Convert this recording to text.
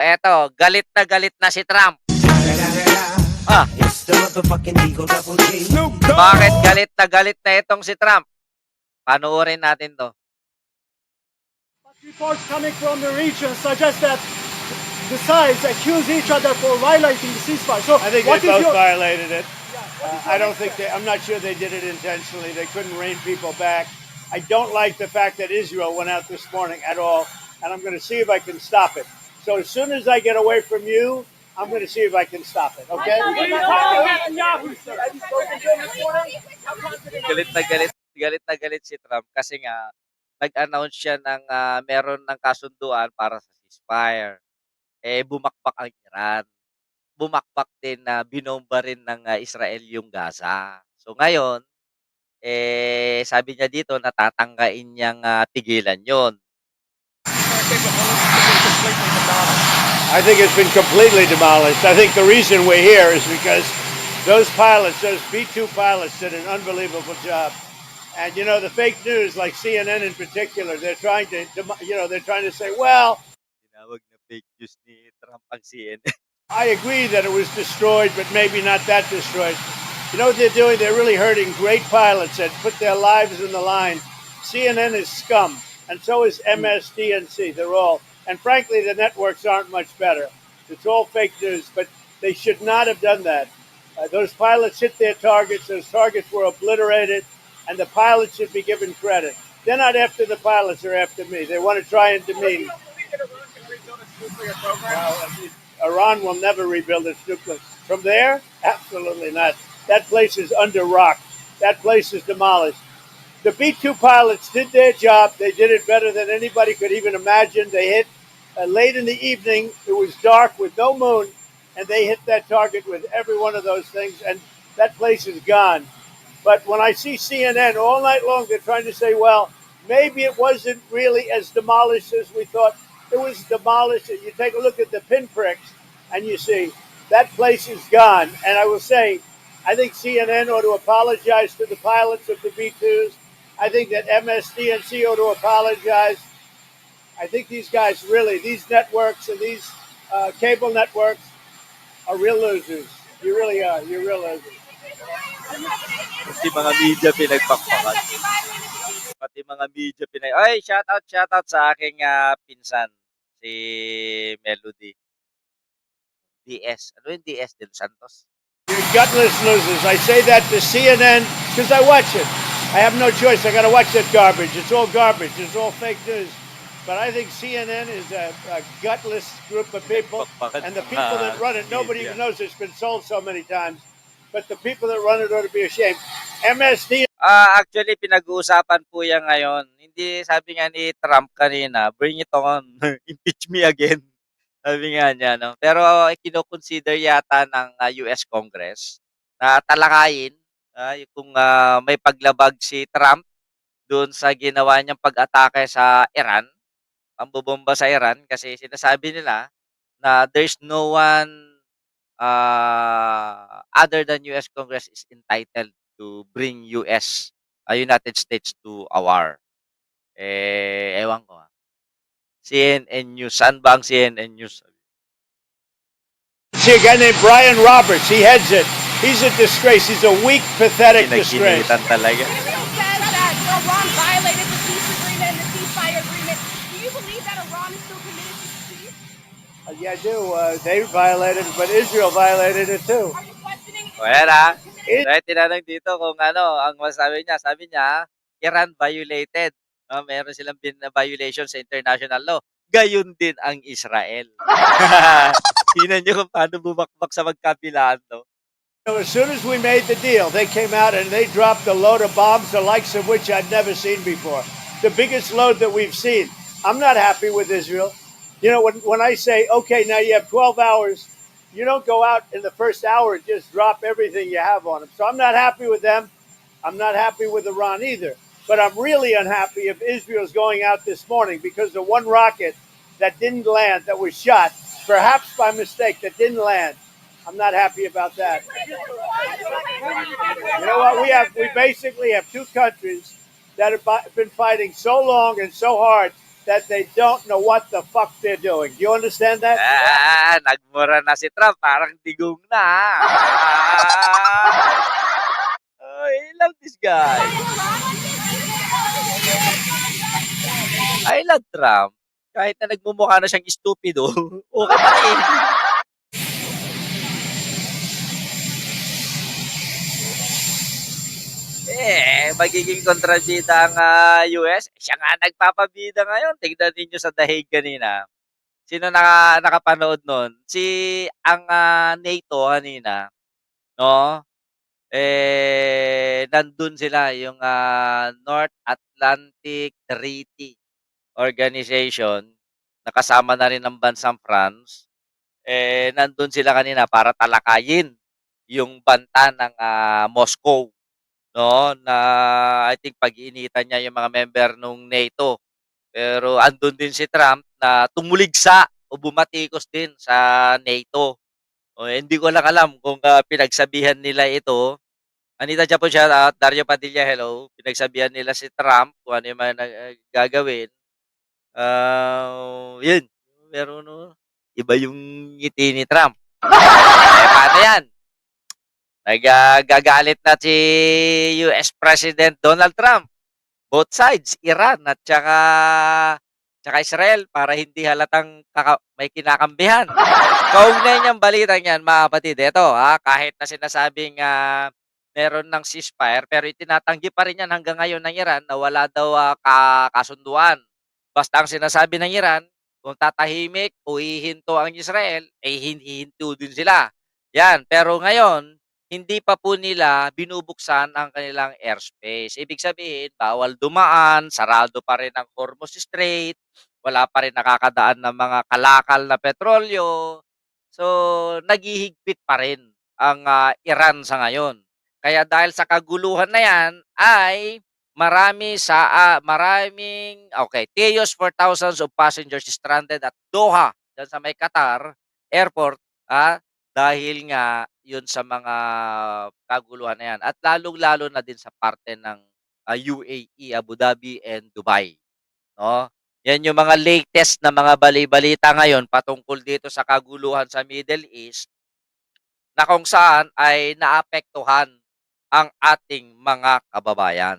Eto, galit na si Trump. Ah, It's the motherfucking Eagle Double G. bakit galit na itong si Trump? Panoorin natin 'to. But reports coming from the region suggest that the sides accuse each other for violating the ceasefire. So, I think what they is both your? violated it. What is I your don't think they. I'm not sure they did it intentionally. They couldn't rein people back. I don't like the fact that Israel went out this morning at all, and I'm going to see if I can stop it. So as soon as I get away from you, I'm going to see if I can stop it. Okay? Galit na galit si Trump kasi nga nag-announce siya ng, meron ng kasunduan para sa ceasefire. Eh, bumakbak ang Iran. Bumakbak din na binomba rin ng, Israel yung Gaza. So ngayon, eh, sabi niya dito na tatanggain niyang, tigilan yon. I think it's been completely demolished. I think the reason we're here is because those pilots, those B-2 pilots, did an unbelievable job. And you know, the fake news, like CNN in particular, they're trying to, they're trying to say, well, Tinawag na fake news ni Trump ang CNN. I agree that it was destroyed, but maybe not that destroyed. You know what they're doing? They're really hurting great pilots that put their lives in the line. CNN is scum, and so is MSDNC. They're all, and frankly, the networks aren't much better. It's all fake news, but they should not have done that. Those pilots hit their targets. Those targets were obliterated, and the pilots should be given credit. They're not after the pilots; they're after me. They want to try and demean. Well, Iran will never rebuild its nuclear. From there, absolutely not. That place is under rock. That place is demolished. The B-2 pilots did their job. They did it better than anybody could even imagine. They hit late in the evening. It was dark with no moon, and they hit that target with every one of those things, and that place is gone. But when I see CNN all night long, they're trying to say, well, maybe it wasn't really as demolished as we thought. It was demolished. You take a look at the pinpricks, and you see that place is gone. And I will say, I think CNN ought to apologize to the pilots of the B-2s. I think that MSDNC ought to apologize. I think these guys really, these networks and these cable networks are real losers. You really are. You're real losers. Pati mga media pinagpakpakan. Pati mga media ay, shoutout sa aking, pinsan, si Melody. DS. Ano yung DS? Del Santos? You're gutless losers. I say that to CNN because I watch it. I have no choice. I got to watch that garbage. It's all garbage. It's all fake news. But I think CNN is a gutless group of people, and the people that run it, nobody even knows it's been sold so many times. But the people that run it ought to be ashamed. MSD. Actually pinag-uusapan po yan ngayon. Hindi sabi nga ni Trump kanina, "Bring it on, impeach me again." Sabi nga niya 'no. Pero kino-consider yata ng, US Congress na talakayin, kung, may paglabag si Trump doon sa ginawa niyang pag-atake sa Iran, pambobomba sa Iran kasi sinasabi nila na there's no one, other than US Congress is entitled to bring United States to a war. Eh, ewan ko, CNN News. Saan ba ang CNN News? See a guy named Brian Roberts. He heads it. He's a disgrace. He's a weak, pathetic disgrace. Pinaginitan talaga. Israel says that Iran violated the peace agreement and the ceasefire agreement. Do you believe that Iran is still committed to peace? Yeah, I do. They violated it, but Israel violated it too. Are you questioning O yan Dahil tinanong dito kung ano ang masabi niya. Sabi niya, Iran violated. No, meron silang violation sa international law. Gayon din ang Israel. Tingnan niyo kung paano bumakbak sa magkabilaan, no? As soon as we made the deal, they came out and they dropped a load of bombs, the likes of which I'd never seen before. The biggest load that we've seen. I'm not happy with Israel. You know, when I say, okay, now you have 12 hours, you don't go out in the first hour and just drop everything you have on them. So I'm not happy with them. I'm not happy with Iran either. But I'm really unhappy if Israel's going out this morning because the one rocket that didn't land, that was shot, perhaps by mistake, that didn't land. I'm not happy about that. You know what? We basically have two countries that have been fighting so long and so hard that they don't know what the fuck they're doing. Do you understand that? Nagmura na si Trump, parang digong na. I love this guy. I love Trump. Kahit na nagmumukha na siyang stupido, okay pa rin. Magiging kontrabida ang US. Siya nga nagpapabida ngayon. Tignan ninyo sa dahig kanina. Sino nakapanood nun? Ang NATO kanina, no? Nandun sila, yung North Atlantic Treaty Organization, nakasama na rin ng bansang France. Nandun sila kanina para talakayin yung banta ng Moscow, no? Na I think pag-iinitan niya yung mga member nung NATO. Pero andun din si Trump na tumuligsa o bumatikos din sa NATO. Hindi ko lang alam kung pinagsabihan nila ito. Anita Diyan po shout out. Dario Padilla, hello. Pinagsabihan nila si Trump kung ano yung mga gagawin. Yun. Pero no, iba yung ngiti ni Trump. Paano yan? Nagagalit na si US President Donald Trump. Both sides, Iran at tsaka Israel para hindi halatang may kinakambihan. Kaugnay niyang balitang yan, mga kapatid. Ito, kahit na sinasabing meron ng ceasefire, pero itinatanggi pa rin yan hanggang ngayon ng Iran na wala daw kasunduan. Basta ang sinasabi ng Iran, kung tatahimik o hihinto ang Israel, ay hihinto din sila. Yan, pero ngayon, hindi pa po nila binubuksan ang kanilang airspace. Ibig sabihin, bawal dumaan, sarado pa rin ang Hormuz Strait, wala pa rin nakakadaan ng mga kalakal na petrolyo. So, naghihigpit pa rin ang Iran sa ngayon. Kaya dahil sa kaguluhan na yan, ay chaos for thousands of passengers stranded at Doha, dyan sa may Qatar airport, dahil nga yun sa mga kaguluhan na yan. At lalong-lalo na din sa parte ng UAE, Abu Dhabi, and Dubai. No? Yan yung mga latest na mga bali-balita ngayon patungkol dito sa kaguluhan sa Middle East na kung saan ay naapektuhan ang ating mga kababayan.